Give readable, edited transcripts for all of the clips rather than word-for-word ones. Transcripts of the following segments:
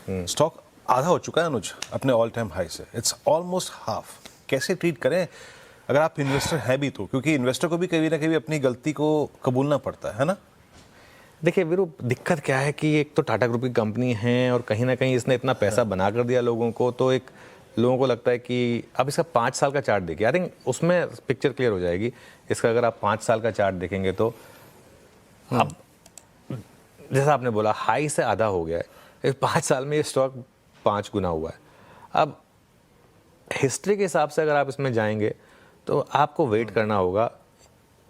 Stock आधा हो चुका है अनुज अपने ऑल टाइम हाई से, इट्स ऑलमोस्ट हाफ। कैसे ट्रीट करें अगर आप इन्वेस्टर हैं भी तो, क्योंकि इन्वेस्टर को भी कभी ना कभी अपनी गलती को कबूलना पड़ता है ना। देखिए वीरू, दिक्कत क्या है कि एक तो टाटा ग्रुप की कंपनी है और कहीं ना कहीं इसने इतना पैसा बना कर दिया लोगों को, तो एक लोगों को लगता है कि अब इसका 5 साल का चार्ट देखिए, आई थिंक उसमें पिक्चर क्लियर हो जाएगी इसका। अगर आप 5 साल का चार्ट देखेंगे तो अब जैसा आपने बोला हाई से आधा हो गया है, इस 5 साल में ये स्टॉक 5 गुना हुआ है। अब हिस्ट्री के हिसाब से अगर आप इसमें जाएंगे तो आपको वेट करना होगा,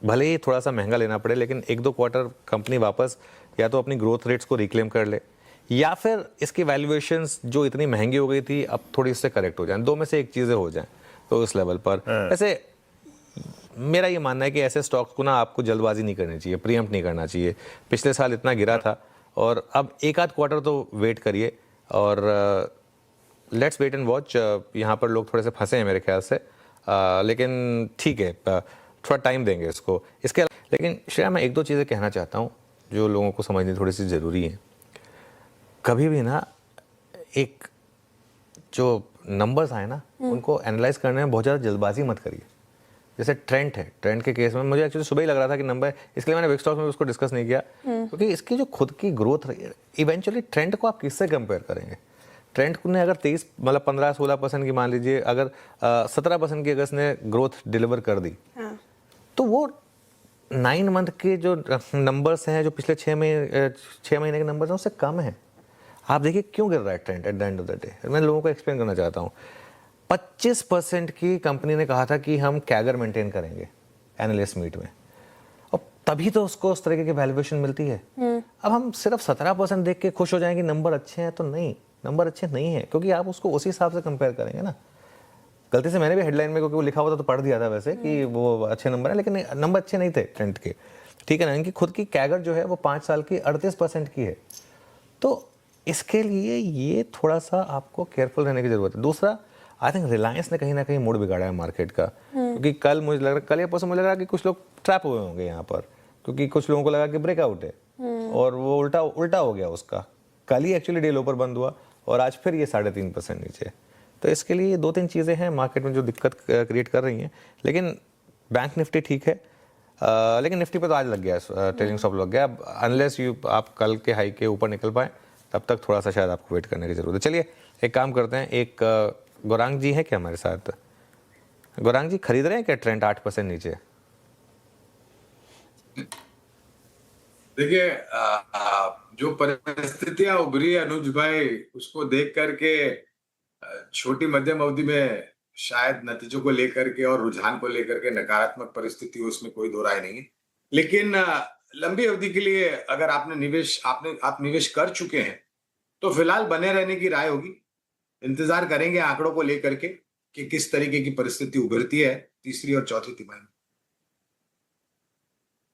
भले ही थोड़ा सा महंगा लेना पड़े, लेकिन 1-2 क्वार्टर कंपनी वापस या तो अपनी ग्रोथ रेट्स को रिक्लेम कर ले, या फिर इसकी वैल्यूएशंस जो इतनी महंगी हो गई थी अब थोड़ी इससे करेक्ट हो जाए, दो में से एक चीज़ें हो जाएं तो इस लेवल पर। वैसे मेरा ये मानना है कि ऐसे स्टॉक्स को ना आपको जल्दबाजी नहीं करनी चाहिए, प्रीएम्प्ट नहीं करना चाहिए। पिछले साल इतना गिरा था और अब 1-8 क्वार्टर तो वेट करिए और लेट्स वेट एंड वॉच। यहाँ पर लोग थोड़े से फंसे हैं मेरे ख्याल से, लेकिन ठीक है, थोड़ा टाइम देंगे इसको। इसके लेकिन श्रेया, मैं 1-2 चीज़ें कहना चाहता हूँ जो लोगों को समझनी थोड़ी सी ज़रूरी है। कभी भी ना एक जो नंबर्स आए ना उनको एनालाइज करने में बहुत ज़्यादा जल्दबाजी मत करिए। जैसे ट्रेंड है, ट्रेंड के केस में मुझे एक्चुअली सुबह ही लग रहा था कि नंबर, इसलिए मैंने बिग स्टॉक्स में उसको डिस्कस नहीं किया, क्योंकि इसकी जो खुद की ग्रोथ रही है, इवेंचुअली ट्रेंड को आप किससे कंपेयर करेंगे। ट्रेंड ने अगर 23 मतलब 15-16% की मान लीजिए, अगर 17% की अगर इसने ग्रोथ डिलीवर कर दी, तो वो 9 मंथ के जो नंबर्स हैं, जो पिछले 6 महीने के नंबर्स हैं, उससे कम है। आप देखिए क्यों गिर रहा है trend at the end of the day. मैं लोगों को एक्सप्लेन करना चाहता हूँ। 25% की कंपनी ने कहा था कि हम कैगर मेंटेन करेंगे एनालिस्ट मीट में, और तभी तो उसको उस तरीके की वैल्यूएशन मिलती है। अब हम सिर्फ 17% देख के खुश हो जाएंगे नंबर अच्छे हैं, तो नहीं, नंबर अच्छे नहीं है, क्योंकि आप उसको उसी हिसाब से कंपेयर करेंगे ना। गलती से मैंने भी हेडलाइन में, क्योंकि वो लिखा हुआ था तो पढ़ दिया था वैसे कि वो अच्छे नंबर है, लेकिन नंबर अच्छे नहीं थे ट्रेंड के, ठीक है ना। इनकी खुद की कैगर जो है वो 5 साल की 38% की है। तो इसके लिए ये थोड़ा सा आपको केयरफुल रहने की जरूरत है। दूसरा, आई थिंक रिलायंस ने कहीं ना कहीं मूड बिगाड़ा है मार्केट का, क्योंकि कल मुझे लग रहा, कल या परसों मुझे लग रहा कि कुछ लोग ट्रैप हुए होंगे यहाँ पर, क्योंकि कुछ लोगों को लगा कि ब्रेकआउट है और वो उल्टा हो गया उसका। कल ही एक्चुअली डे लो पर बंद हुआ और आज फिर ये 3.5% नीचे। तो इसके लिए 2-3 चीज़ें हैं मार्केट में जो दिक्कत क्रिएट कर रही हैं। लेकिन बैंक निफ्टी ठीक है, लेकिन निफ्टी पे तो आज लग गया, ट्रेलिंग स्टॉप लग गया। अनलेस आप कल के हाई के ऊपर निकल पाए, तब तक थोड़ा सा शायद आपको वेट करने की जरूरत है। चलिए एक काम करते हैं, एक गौरांग जी है क्या हमारे साथ? गौरांग जी, खरीद रहे हैं क्या ट्रेंड 8% नीचे? देखिए, जो परिस्थितियां उभरी है अनुज भाई, उसको देख करके छोटी मध्यम अवधि में शायद नतीजों को लेकर के और रुझान को लेकर के नकारात्मक परिस्थिति हो, उसमें कोई दो राय नहीं है। लेकिन लंबी अवधि के लिए अगर आप निवेश कर चुके हैं, तो फिलहाल बने रहने की राय होगी। इंतजार करेंगे आंकड़ों को लेकर के कि किस तरीके की परिस्थिति उभरती है तीसरी और चौथी तिमाही में।